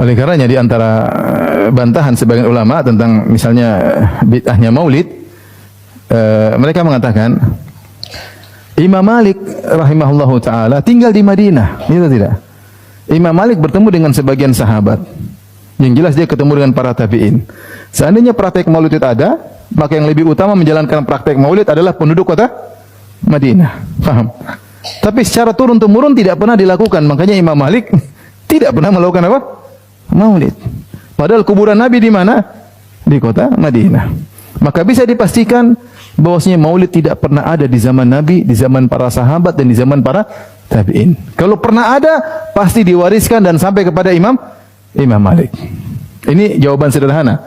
Oleh karenanya di antara bantahan sebagian ulama tentang misalnya bid'ahnya maulid, mereka mengatakan Imam Malik rahimahullahu taala tinggal di Madinah, gitu tidak? Imam Malik bertemu dengan sebagian sahabat. Yang jelas dia ketemu dengan para tabi'in. Seandainya praktek maulid itu ada, maka yang lebih utama menjalankan praktek maulid adalah penduduk kota Madinah. Paham? Tapi secara turun-temurun tidak pernah dilakukan. Makanya Imam Malik tidak pernah melakukan apa? Maulid. Padahal kuburan Nabi di mana? Di kota Madinah. Maka bisa dipastikan bahwasanya maulid tidak pernah ada di zaman Nabi, di zaman para sahabat dan di zaman para tabi'in. Kalau pernah ada, pasti diwariskan dan sampai kepada Imam Malik. Ini jawaban sederhana.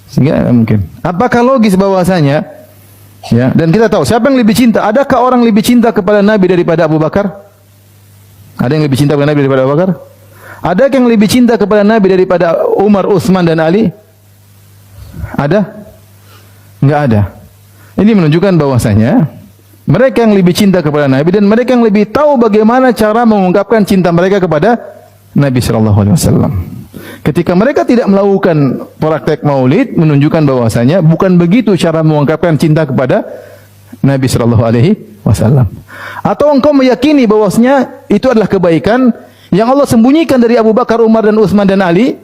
Sehingga mungkin. Apakah logis bahwasanya ya, dan kita tahu siapa yang lebih cinta? Adakah orang lebih cinta kepada Nabi daripada Abu Bakar? Ada yang lebih cinta kepada Nabi daripada Abu Bakar? Ada yang lebih cinta kepada Nabi daripada Umar, Utsman dan Ali? Ada? Enggak ada. Ini menunjukkan bahwasanya mereka yang lebih cinta kepada Nabi dan mereka yang lebih tahu bagaimana cara mengungkapkan cinta mereka kepada Nabi sallallahu alaihi wasallam. Ketika mereka tidak melakukan praktek maulid, menunjukkan bahwasanya bukan begitu cara mengungkapkan cinta kepada Nabi sallallahu alaihi wasallam. Atau engkau meyakini bahwasanya itu adalah kebaikan yang Allah sembunyikan dari Abu Bakar, Umar dan Utsman dan Ali,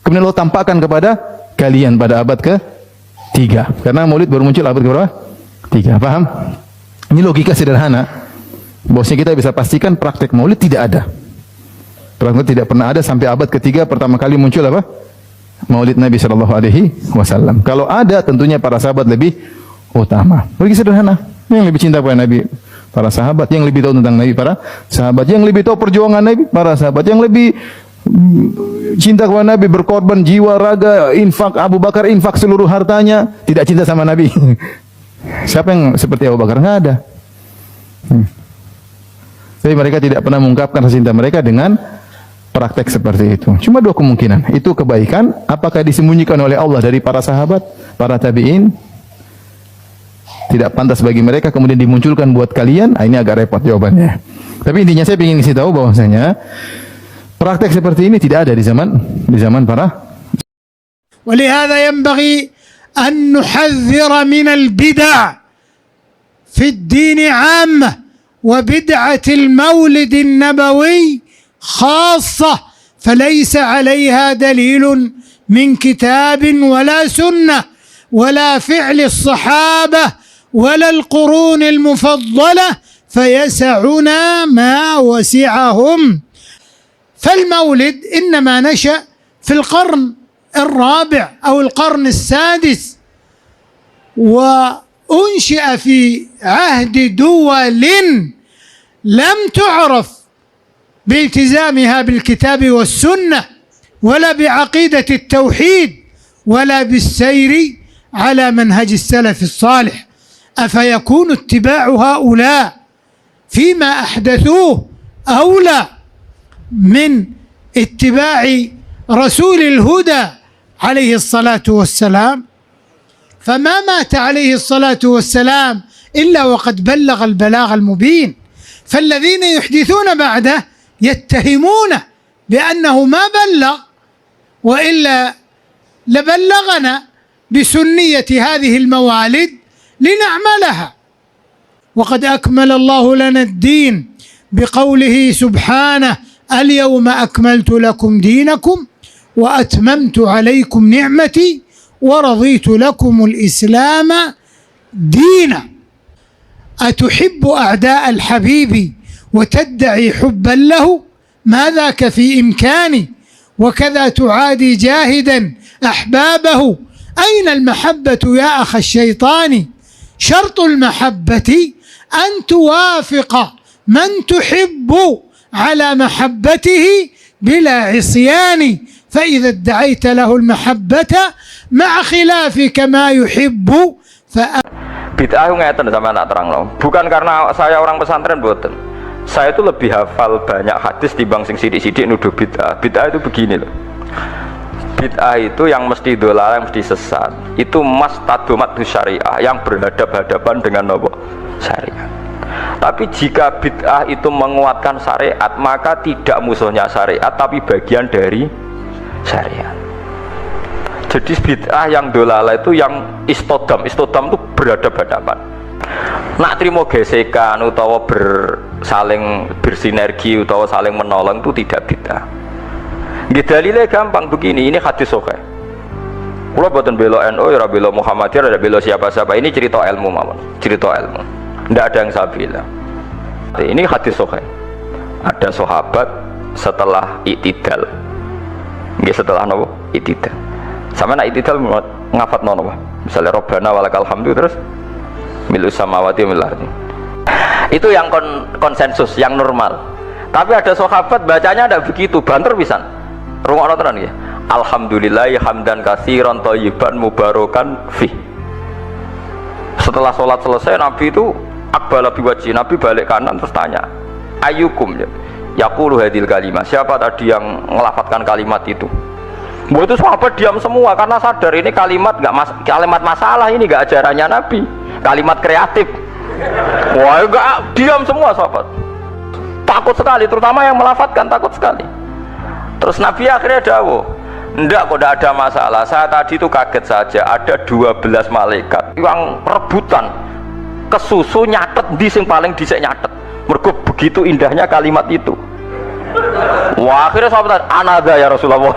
kemudian Allah tampakkan kepada kalian pada abad ke-3. Karena maulid baru muncul abad ke-berapa? 3. Paham? Ini logika sederhana. Bahwasanya kita bisa pastikan praktek maulid tidak ada. Praktek tidak pernah ada sampai abad ke-3 pertama kali muncul apa? Maulid Nabi sallallahu alaihi wasallam. Kalau ada tentunya para sahabat lebih utama. Logika sederhana. Yang lebih cinta kepada Nabi, para sahabat. Yang lebih tahu tentang Nabi, para sahabat. Yang lebih tahu perjuangan Nabi, para sahabat. Yang lebih cinta kepada Nabi, berkorban jiwa, raga, infak. Abu Bakar infak seluruh hartanya, tidak cinta sama Nabi. Siapa yang seperti Abu Bakar? Enggak ada. Tapi mereka tidak pernah mengungkapkan rasa cinta mereka dengan praktek seperti itu. Cuma dua kemungkinan. Itu kebaikan, apakah disembunyikan oleh Allah dari para sahabat, para tabi'in? Tidak pantas bagi mereka kemudian dimunculkan buat kalian. Ini agak repot jawabannya. Tapi intinya saya ingin kasih tahu bahwasanya praktek seperti ini tidak ada di zaman para. ولهذا ينبغي أن نحذر من البدع في الدين عامة وبدعة المولد النبوي خاصة، فليس عليها دليل من كتاب ولا سنة ولا فعل الصحابة ولا القرون المفضلة فيسعنا ما وسعهم. فالمولد إنما نشأ في القرن الرابع أو القرن السادس، وأنشئ في عهد دول لم تعرف بالتزامها بالكتاب والسنة ولا بعقيدة التوحيد ولا بالسير على منهج السلف الصالح. أفيكون اتباع هؤلاء فيما أحدثوه أولى من اتباع رسول الهدى عليه الصلاة والسلام؟ فما مات عليه الصلاة والسلام إلا وقد بلغ البلاغ المبين، فالذين يحدثون بعده يتهمونه بأنه ما بلغ، وإلا لبلغنا بسنية هذه الموالد لنعملها. وقد أكمل الله لنا الدين بقوله سبحانه: اليوم أكملت لكم دينكم وأتممت عليكم نعمتي ورضيت لكم الإسلام دينا. أتحب أعداء الحبيب وتدعي حبا له؟ ما ذاك في إمكاني، وكذا تعادي جاهدا أحبابه. أين المحبة يا أخ الشيطان؟ شرط المحبة أن توافق من تحب على محبته بلا عصيان، فإذا ادعيت له المحبة مع خلافك ما يحب bid'ah ngeten sama nak terang loh. Bukan karena saya orang pesantren, boten. Saya itu lebih hafal banyak hadis timbang sing sidik-sidik nuduh bid'ah. Bid'ah itu begini loh. Bid'ah itu yang mesti dolal, yang mesti sesat. Itu mas tadomat syariah, yang berhadap-hadapan dengan nopo syariat. Tapi jika bid'ah itu menguatkan syariat, maka tidak musuhnya syariat, tapi bagian dari syariat. Jadi bid'ah yang dolala itu yang istodam itu berhadapan-hadapan. Nak terima gesekan utawa saling bersinergi utawa saling menolong itu tidak bid'ah. Dalilnya gampang begini, ini hadis sahih. Kula boten bela NU, ya bela Muhammadiyah, ya bela siapa-siapa. Ini cerita ilmu mawon, cerita ilmu. Tidak ada yang saya bela. Ini hadis sahih. Ada sahabat setelah i'tidal. Nggih setelah napa? I'tidal. Sama nak i'tidal ngafatno napa? Misalnya Rabbana walakal hamdu terus milus samawati wal ardi. Itu yang konsensus, yang normal. Tapi ada sahabat bacanya tidak begitu, banter pisan. Rungokno tenan nggih. Alhamdulillahi hamdan katsiran thayyiban mubarakan fi. Setelah sholat selesai Nabi itu aqbala biwajhi, Nabi balik kanan terus tanya, ayyukum yaqulu hadil kalimah, siapa tadi yang ngelafatkan kalimat itu? Itu sahabat diam semua karena sadar ini kalimat kalimat masalah, ini enggak ajarannya Nabi, kalimat kreatif. Wah, enggak, diam semua sahabat. Takut sekali, terutama yang melafatkan takut sekali. Terus Nabi akhirnya dawuh, enggak kok, enggak ada masalah. Saya tadi itu kaget saja, ada 12 malaikat yang rebutan kesusu nyatet di sing paling dhisik nyatet. Mergo begitu indahnya kalimat itu. Wah, akhirnya sahabat anada ya Rasulullah.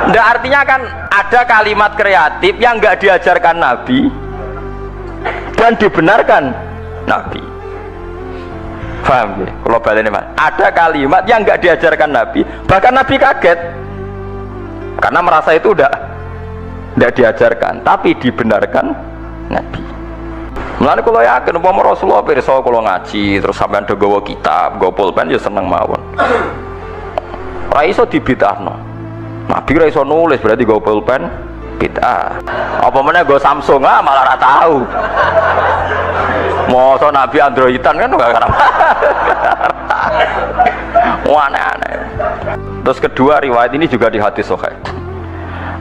Enggak, artinya kan ada kalimat kreatif yang enggak diajarkan Nabi dan dibenarkan Nabi. Paham ya? Kalau balik ini, ada kalimat yang enggak diajarkan Nabi, bahkan Nabi kaget karena merasa itu enggak diajarkan, tapi dibenarkan Nabi. Mulane kula yakin umpama Rasulullah pirsa kula ngaji terus sampean do gawa kitab, gawa pulpen ya seneng mawon. Ora iso dibid'ahno. Nabi ora iso nulis berarti gawa pulpen bid'ah. Apa meneh gawa Samsung malah ora tahu. Masa Nabi Androidan kan enggak karena. Aneh-aneh. Terus kedua, riwayat ini juga di hadis sahih.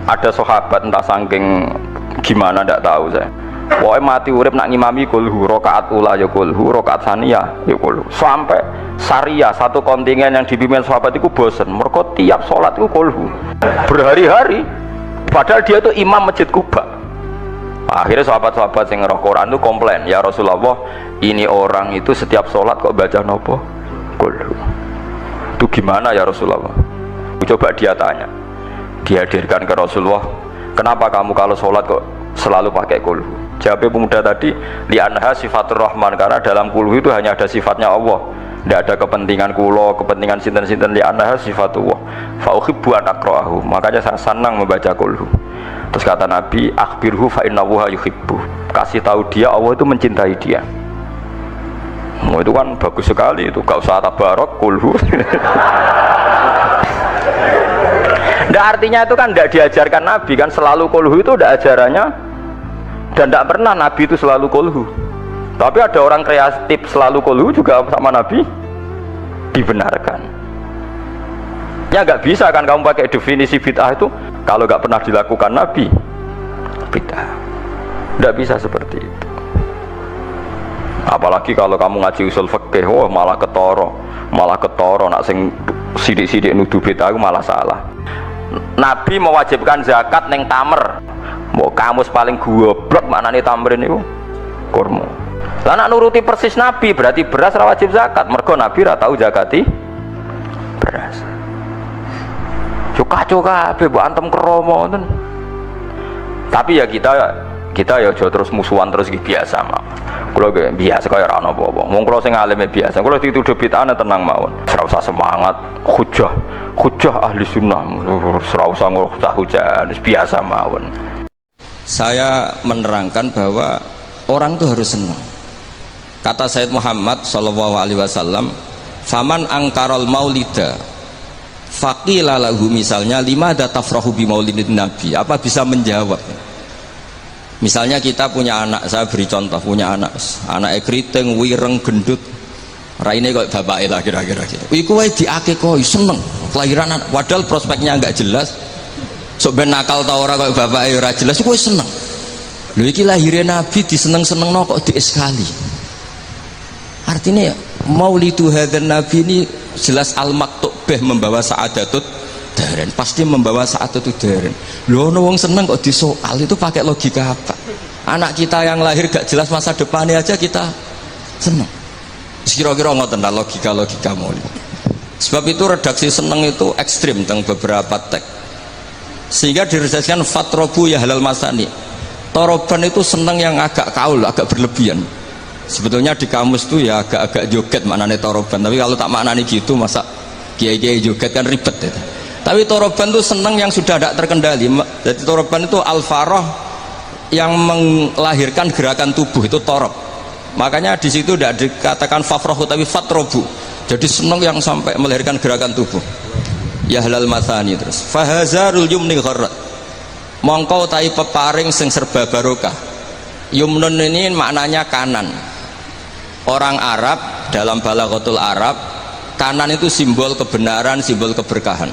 Ada sahabat entah saking gimana enggak tahu saya. Pokoknya mati urip nak ngimami kulhu, rokaat ula ya kulhu, rokaat saniyah ya kulhu. Sampai syariah satu kontingen yang dipimpin sahabat itu bosen. Mereka tiap sholat itu kulhu berhari-hari. Padahal dia itu imam masjid Kuba. Akhirnya sahabat-sahabat yang ngeroh Quran itu komplain, ya Rasulullah, ini orang itu setiap sholat kok baca nopo kulhu. Itu gimana ya Rasulullah? Coba dia tanya, dihadirkan ke Rasulullah, kenapa kamu kalau sholat kok selalu pakai kulhu? Jawabnya pemuda tadi, li'anha sifatur rahman, karena dalam kulhu itu hanya ada sifatnya Allah, tidak ada kepentingan kulo, kepentingan sinten-sinten. Li'anha sifatullah fa'uhibbu an akra'ahu, makanya saya senang membaca kulhu. Terus kata Nabi, akhbirhu fa'innahuha yuhibbu, kasih tahu dia Allah itu mencintai dia. Itu kan bagus sekali, itu gak usah tabarok kulhu. Nggak, artinya itu kan tidak diajarkan Nabi kan, selalu kulhu itu tidak ajarannya, dan tidak pernah Nabi itu selalu kulhu. Tapi ada orang kreatif selalu kulhu juga sama Nabi dibenarkan. Ya nggak bisa kan kamu pakai definisi bid'ah itu kalau nggak pernah dilakukan Nabi bid'ah. Nggak bisa seperti itu. Apalagi kalau kamu ngaji usul fikih, wah malah ketoro nak sing sidik-sidik nuduh bid'ah itu malah salah. Nabi mewajibkan zakat neng tamer. Mau kamus paling goblok maknane tamrin itu kurma. Lah nak nuruti persis Nabi berarti beras ra wajib zakat. Mergo Nabi ra tau zakati beras. Kacau kabeh mbok antem kromo ngoten. Tapi ya kita ya aja terus musuhan terus biasa mah. Kula biasa kaya ora ana apa-apa. Wong kula sing alime biasa. Kula dituduh bid'ah tenang mawon. Ora usah semangat, hujah ahli sunnah. Ora usah hujah, biasa mawon. Saya menerangkan bahwa orang itu harus senang. Kata Sayyid Muhammad SAW, faman angkarol maulida faqila lahu, misalnya lima ada tafrahu bi maulidin nabi, apa bisa menjawab? Misalnya kita punya anak, saya beri contoh, punya anak keriting, wireng, gendut, raine kok bapake lah kira-kira gitu. Iku wae diakekoi seneng kelahiran anak, padahal prospeknya enggak jelas. Sok ben nakal ta ora kok bapake ora jelas, iku seneng. Lho iki lahire Nabi diseneng-senengno kok dieskali. Artinya maulidu hadzal nabi ini jelas al-maktub kabeh membawa sa'adatut daren, pasti membawa sa'adatut daren. Lho ono wong seneng kok disoal, itu pakai logika apa? Anak kita yang lahir gak jelas masa depannya aja kita seneng. Kira-kira ngoten lah logika maulid. Sebab itu redaksi seneng itu ekstrim tentang beberapa teks. Sehingga diredaksikan fatrobu ya halal masani. Toroban itu seneng yang agak kaul, agak berlebihan. Sebetulnya di kamus itu ya agak-agak joget maknanya toroban. Tapi kalau tak maknanya gitu, masa kiai-kiai joget kan ribet ya. Tapi toroban itu seneng yang sudah tidak terkendali. Jadi toroban itu al-faroh yang melahirkan gerakan tubuh, itu torob. Makanya di situ tidak dikatakan fafrohu tapi fatrobu. Jadi seneng yang sampai melahirkan gerakan tubuh. Ya halal mathani terus. Fahazarul yumni gharrat. Mongkau tai peparing sing serba barokah. Yumnun ini maknanya kanan. Orang Arab dalam balaghatul Arab, kanan itu simbol kebenaran, simbol keberkahan.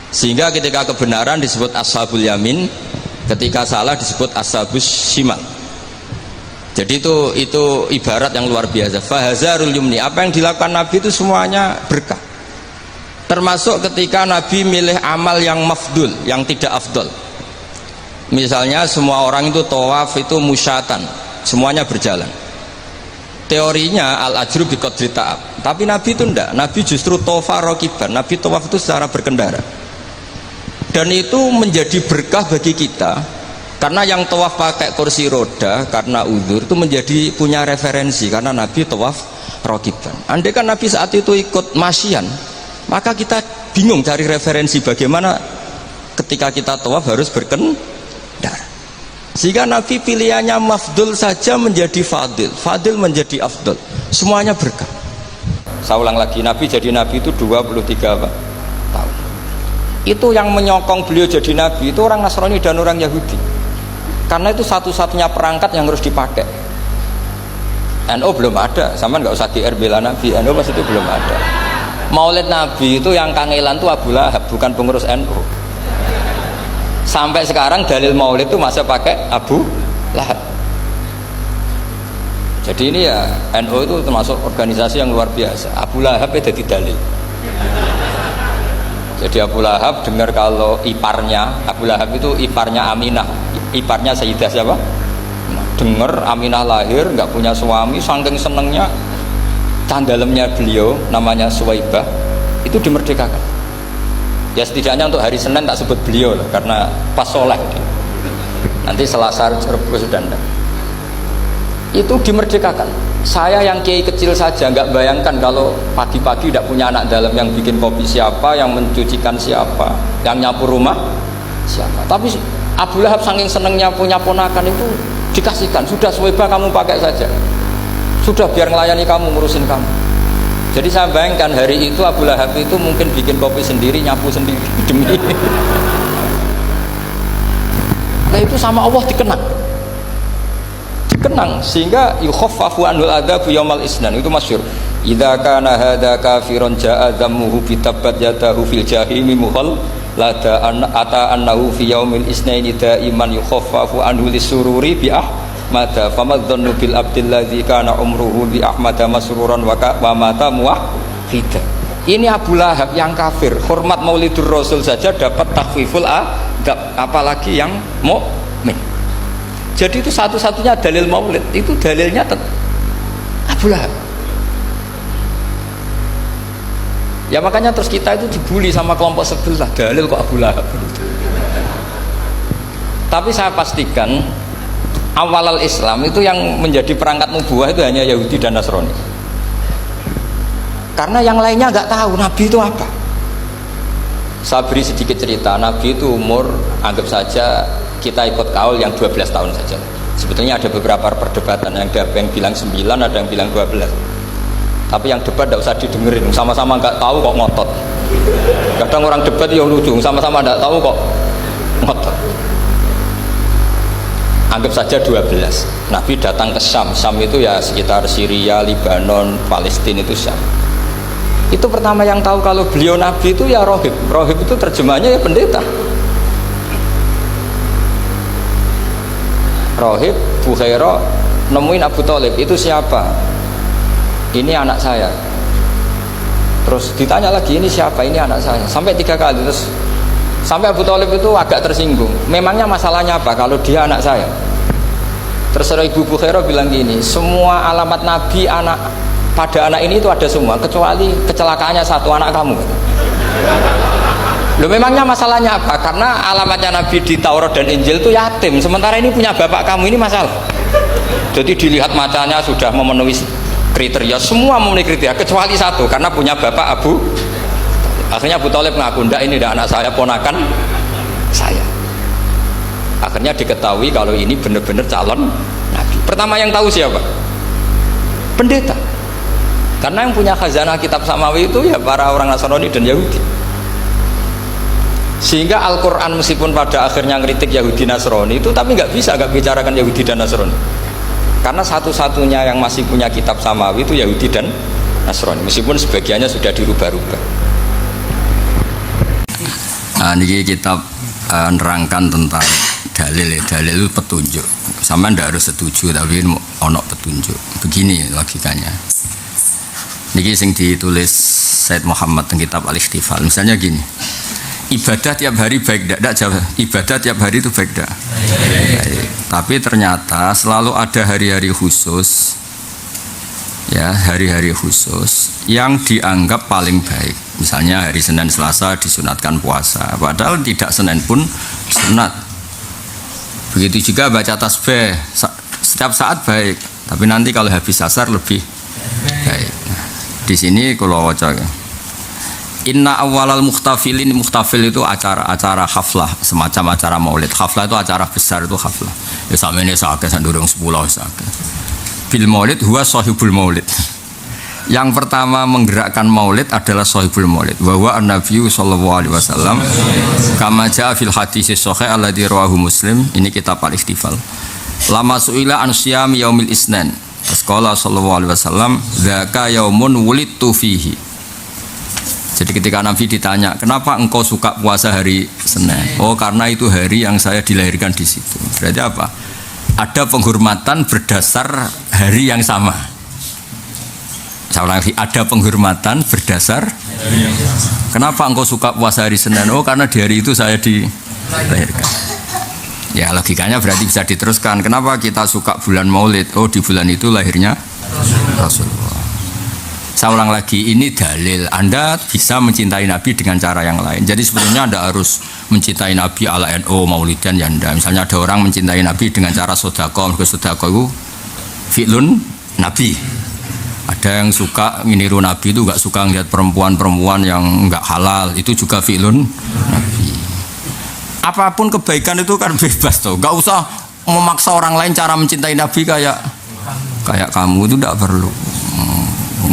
Sehingga ketika kebenaran disebut ashabul yamin, ketika salah disebut ashabus shimal. Jadi itu ibarat yang luar biasa. Fahazarul yumni, apa yang dilakukan Nabi itu semuanya berkah. Termasuk ketika Nabi milih amal yang mafdul, yang tidak afdol. Misalnya semua orang itu tawaf itu musyatan, semuanya berjalan. Teorinya al-ajru bi qadri ta'ab. Tapi Nabi itu enggak. Nabi justru tawafa raqiban. Nabi tawaf itu secara berkendara. Dan itu menjadi berkah bagi kita. Karena yang tawaf pakai kursi roda karena uzur itu menjadi punya referensi karena Nabi tawaf raqiban. Andai kan Nabi saat itu ikut masyian, maka kita bingung cari referensi bagaimana ketika kita tawaf harus berkendara. Sehingga Nabi pilihannya mafdul saja menjadi fadil, fadil menjadi afdol, semuanya berkah. Saya ulang lagi, Nabi jadi Nabi itu 23 tahun. Itu yang menyokong beliau jadi Nabi itu orang Nasrani dan orang Yahudi. Karena itu satu-satunya perangkat yang harus dipakai. NU belum ada, sama nggak usah GR bela Nabi, NU pas itu belum ada. Maulid Nabi itu yang kangelan itu Abu Lahab, bukan pengurus NU. Sampai sekarang dalil maulid itu masih pakai Abu Lahab. Jadi ini ya NU itu termasuk organisasi yang luar biasa. Abu Lahab itu jadi dalil. Jadi Abu Lahab dengar kalau iparnya, Abu Lahab itu iparnya Aminah, iparnya Sayyidah siapa? Dengar Aminah lahir nggak punya suami, saking senengnya tandalemnya beliau namanya Suwaibah itu dimerdekakan. Ya setidaknya untuk hari Senin tak sebut beliau lah, karena pas soleh nanti Selasa Rabu sudah enggak. Itu dimerdekakan. Saya yang kiai kecil saja nggak bayangkan kalau pagi-pagi tidak punya anak dalam, yang bikin kopi siapa, yang mencucikan siapa, yang nyapu rumah siapa. Tapi Abu Lahab saking senengnya punya ponakan itu dikasihkan, sudah Suwaibah kamu pakai saja, sudah biar melayani kamu, ngurusin kamu. Jadi saya bayangkan hari itu Abu Lahab itu mungkin bikin kopi sendiri, nyapu sendiri demi. Nah itu sama Allah dikenang sehingga yukhaffafu anhul adzabu yaumal isnan, itu masyhur. Idza kana hadza kafiron jaa dhammuhu bi tabbat yadahu fil jahimi muhal lada ata annahu fi yaumil isnaini daiman yukhaffafu anhu lisururi bi mata famadzannu bil abdil ladzi kana umruhu bi ahmada masruran wa mata muwahhida. Ini Abu Lahab yang kafir, hormat Maulidur Rasul saja dapat takhfiful adab, apalagi yang mukmin. Jadi itu satu-satunya dalil Maulid, itu dalilnya Abu Lahab. Ya makanya terus kita itu dibully sama kelompok sebelah, dalil kok Abu Lahab. Tapi saya pastikan awal Islam itu yang menjadi perangkat nubuah itu hanya Yahudi dan Nasrani. Karena yang lainnya nggak tahu Nabi itu apa. Saya beri sedikit cerita. Nabi itu umur, anggap saja kita ikut kaul yang 12 tahun saja. Sebetulnya ada beberapa perdebatan, yang bilang 9, ada yang bilang 12. Tapi yang debat tidak usah didengerin, sama-sama nggak tahu kok ngotot. Kadang orang debat yang lucu, sama-sama nggak tahu kok ngotot. Anggap saja 12. Nabi datang ke Syam. Syam itu ya sekitar Syria, Lebanon, Palestina, itu Syam. Itu pertama yang tahu kalau beliau Nabi itu ya rohib. Rohib itu terjemahnya ya pendeta. Rohib, Bukhaira nemuin Abu Thalib, itu siapa? Ini anak saya. Terus ditanya lagi, ini siapa? Ini anak saya. Sampai 3 kali. Terus sampai Abu Thalib itu agak tersinggung. Memangnya masalahnya apa kalau dia anak saya? Terus Ibu Bukhairah bilang gini, semua alamat Nabi pada anak ini itu ada semua, kecuali kecelakaannya satu, anak kamu. Loh, memangnya masalahnya apa? Karena alamatnya Nabi di Taurat dan Injil itu yatim, sementara ini punya bapak kamu, ini masalah. Jadi dilihat macanya sudah memenuhi kriteria, semua memenuhi kriteria kecuali satu, karena punya bapak Abu. Akhirnya Abu Thalib ngaku, ndak, ini ndak anak saya, ponakan saya. Akhirnya diketahui kalau ini benar-benar calon Nabi. Pertama yang tahu siapa? Pendeta. Karena yang punya khazanah kitab samawi itu ya para orang Nasrani dan Yahudi. Sehingga Al-Quran meskipun pada akhirnya ngeritik Yahudi Nasrani itu, tapi nggak bisa nggak bicarakan Yahudi dan Nasrani. Karena satu-satunya yang masih punya kitab samawi itu Yahudi dan Nasrani, meskipun sebagiannya sudah dirubah-rubah. Nah, ini kitab nerangkan tentang dalil. Dalil itu petunjuk. Sama ndak harus setuju, tapi ono petunjuk. Begini logikanya. Niki sing ditulis Said Muhammad tentang kitab Al-Ikhtifal. Misalnya gini, ibadah tiap hari baik tidak jawab, ibadah tiap hari itu baik tidak. Tapi ternyata selalu ada hari-hari khusus, ya, hari-hari khusus yang dianggap paling baik. Misalnya hari Senin Selasa disunatkan puasa, padahal tidak Senin pun sunat. Begitu juga baca tasbih setiap saat baik, tapi nanti kalau habis asar lebih baik. Di sini kalau waca, inna awalal muhtafilin, muhtafil itu acara haflah, semacam acara maulid. Haflah itu acara besar, itu haflah. Ya sama ini sakit sandurung 10 sakit. Bil maulid huwa sahibul maulid. Yang pertama menggerakkan maulid adalah sahibul maulid. Wa huwa an-nabiyyu sallallahu alaihi wasallam kama jaa fil hadis sahih alladzi rawahu Muslim. Ini kitab Al-Ikhtifal. Lama suila an siyam yaumil isnin. Qala sallallahu alaihi wasallam dzaka yaumun wulidtu fihi. Jadi ketika Nabi ditanya, kenapa engkau suka puasa hari Senin? Oh, karena itu hari yang saya dilahirkan di situ. Berarti apa? Ada penghormatan berdasar hari yang sama. Saya ulang lagi, ada penghormatan berdasar. Kenapa engkau suka puasa hari Senin? Oh, karena di hari itu saya dilahirkan. Ya, logikanya berarti bisa diteruskan. Kenapa kita suka bulan Maulid? Oh, di bulan itu lahirnya Rasulullah. Saya ulang lagi, ini dalil. Anda bisa mencintai Nabi dengan cara yang lain. Jadi sebetulnya Anda harus mencintai Nabi ala NU Maulidan ya Anda. Misalnya ada orang mencintai Nabi dengan cara sedekah, sedekah itu fi'lun Nabi. Ada yang suka meniru Nabi itu, nggak suka ngeliat perempuan-perempuan yang nggak halal, itu juga fi'lun Nabi. Apapun kebaikan itu kan bebas tuh, nggak usah memaksa orang lain cara mencintai Nabi kayak kamu, itu tidak perlu.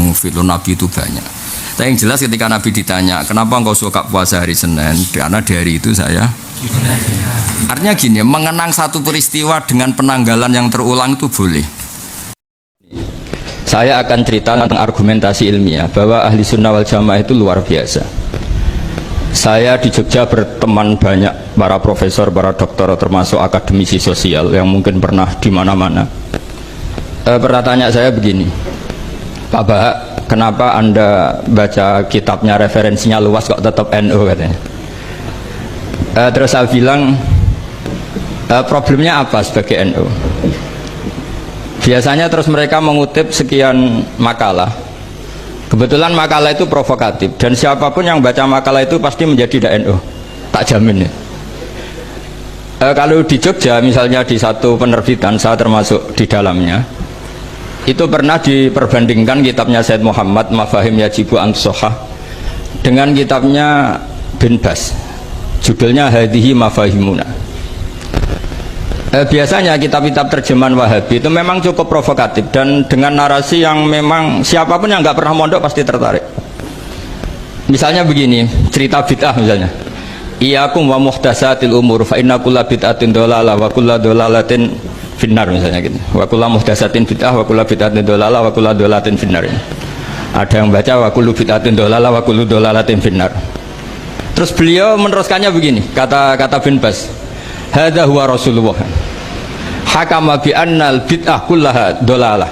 Fi'lun Nabi itu banyak. Tapi yang jelas ketika Nabi ditanya, kenapa engkau suka puasa hari Senin? Karena di hari itu saya. Artinya gini, mengenang satu peristiwa dengan penanggalan yang terulang itu boleh. Saya akan cerita tentang argumentasi ilmiah bahwa ahli sunnah wal jamaah itu luar biasa. Saya di Jogja berteman banyak para profesor, para doktor, termasuk akademisi sosial yang mungkin pernah di mana-mana. Pertanyaan saya begini, Pak Bahak, kenapa Anda baca kitabnya referensinya luas kok tetap NU katanya? Terus saya bilang, problemnya apa sebagai NU? Biasanya terus mereka mengutip sekian makalah. Kebetulan makalah itu provokatif dan siapapun yang baca makalah itu pasti menjadi NU, tak jamin ya. Kalau di Jogja misalnya di satu penerbitan, saya termasuk di dalamnya, itu pernah diperbandingkan kitabnya Said Muhammad Mafahim Yajibu Antusohah dengan kitabnya Bin Bas, judulnya Hadihi Mafahimuna. Biasanya kitab-kitab terjemahan Wahabi itu memang cukup provokatif dan dengan narasi yang memang siapapun yang nggak pernah mondok pasti tertarik. Misalnya begini, cerita bid'ah misalnya, Iyakum wa muhdatsatil umur fa inna kulla bid'atin dhalalah wa kulla dhalalatin finnar, misalnya gitu. Wa kulla muhdatsatin bid'ah wa kulla bid'atin dhalalah wa kulla dhalalatin finnar. Ada yang baca wa kullu bid'atin dhalalah wa kullu dhalalatin finnar. Terus beliau meneruskannya begini, kata Bin Bas, hadza huwa Rasulullah hakama bi annal bid'ah kullaha dhalalah.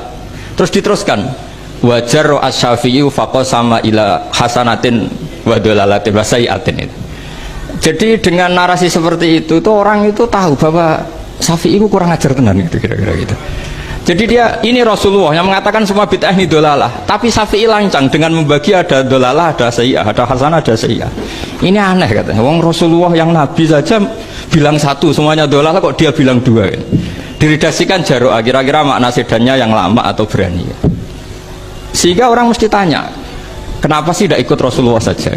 Terus diteruskan, wajar asy-Syafi'i faqasama ila hasanatin wa dolalatin wa sayiatin itu. Jadi dengan narasi seperti itu tuh orang itu tahu bahwa Syafi'i itu kurang ajar tenan gitu kira-kira gitu. Jadi dia ini Rasulullah yang mengatakan semua bid'ah ini dolalah, tapi Syafi'i lancang dengan membagi ada dolalah, ada sayi'ah, ada hasanah, ada sayi'ah. Ini aneh katanya. Wong Rasulullah yang Nabi saja bilang satu semuanya dolalah, kok dia bilang dua kan? Diredaksikan Jaro'ah, kira-kira makna sedannya yang lama atau berani. Sehingga orang mesti tanya, kenapa sih tidak ikut Rasulullah saja?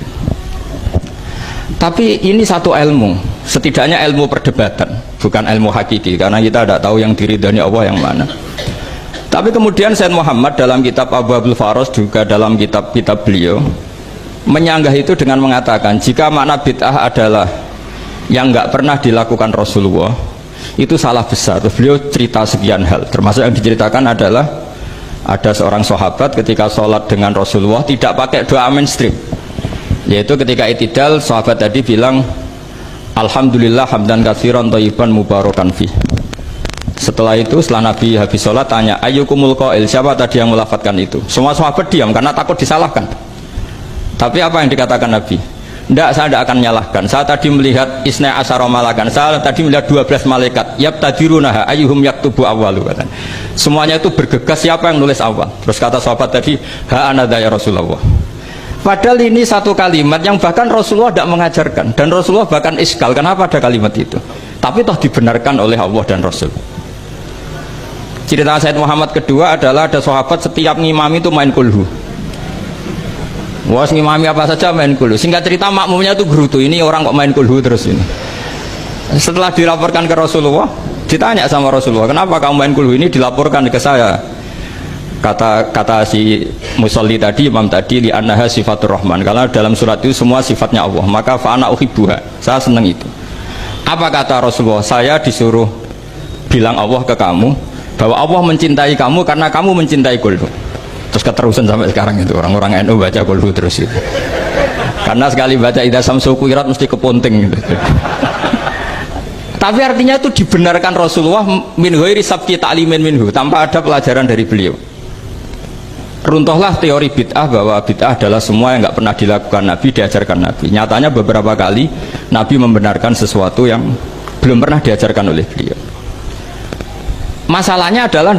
Tapi ini satu ilmu, setidaknya ilmu perdebatan, bukan ilmu hakiki, karena kita tidak tahu yang diridhani Allah yang mana. Tapi kemudian Sayyid Muhammad dalam kitab Abwaabul Faros, juga dalam kitab-kitab beliau menyanggah itu dengan mengatakan, jika makna bid'ah adalah yang nggak pernah dilakukan Rasulullah, itu salah besar. Beliau cerita sekian hal, termasuk yang diceritakan adalah ada seorang sahabat ketika sholat dengan Rasulullah tidak pakai doa mainstream, yaitu ketika itidal sahabat tadi bilang alhamdulillah hamdan katsiran thayyiban mubarakan fi. Setelah itu setelah Nabi habis sholat tanya ayyukumul qail, siapa tadi yang melafatkan itu? Semua sahabat diam karena takut disalahkan. Tapi apa yang dikatakan Nabi? Tidak, saya tidak akan menyalahkan. Saya tadi melihat isna asyara malakan. Saya tadi melihat 12 malaikat. Yabtadirunaha ayyuhum yaktubu awwalu. Semuanya itu bergegas siapa yang nulis awal. Terus kata sahabat tadi, ha anadha ya Rasulullah. Padahal ini satu kalimat yang bahkan Rasulullah tidak mengajarkan, dan Rasulullah bahkan iskal kenapa ada kalimat itu. Tapi toh dibenarkan oleh Allah dan Rasul. Cerita Sayyid Muhammad kedua adalah ada sahabat setiap ngimami itu main kulhu. Wah, ngimami apa saja main kulhu. Singkat cerita makmumnya itu gerutu, ini orang kok main kulhu terus ini. Setelah dilaporkan ke Rasulullah, ditanya sama Rasulullah, kenapa kamu main kulhu? Ini dilaporkan ke saya. Kata si musolli tadi, imam tadi, li annaha sifatur rahman, karena dalam surat itu semua sifatnya Allah, maka fa'ana uhibbuha, saya senang itu. Apa kata Rasulullah? Saya disuruh bilang Allah ke kamu bahwa Allah mencintai kamu karena kamu mencintai kulhu. Terus keterusan sampai sekarang itu orang-orang NU baca kulhu terus itu. Karena sekali baca idza samsu kuwirat mesti keponting gitu. Tapi artinya itu dibenarkan Rasulullah min ghairi sabqi ta'limin minhu, tanpa ada pelajaran dari beliau. Runtuhlah teori bid'ah bahwa bid'ah adalah semua yang nggak pernah dilakukan Nabi, diajarkan Nabi. Nyatanya beberapa kali Nabi membenarkan sesuatu yang belum pernah diajarkan oleh beliau. Masalahnya adalah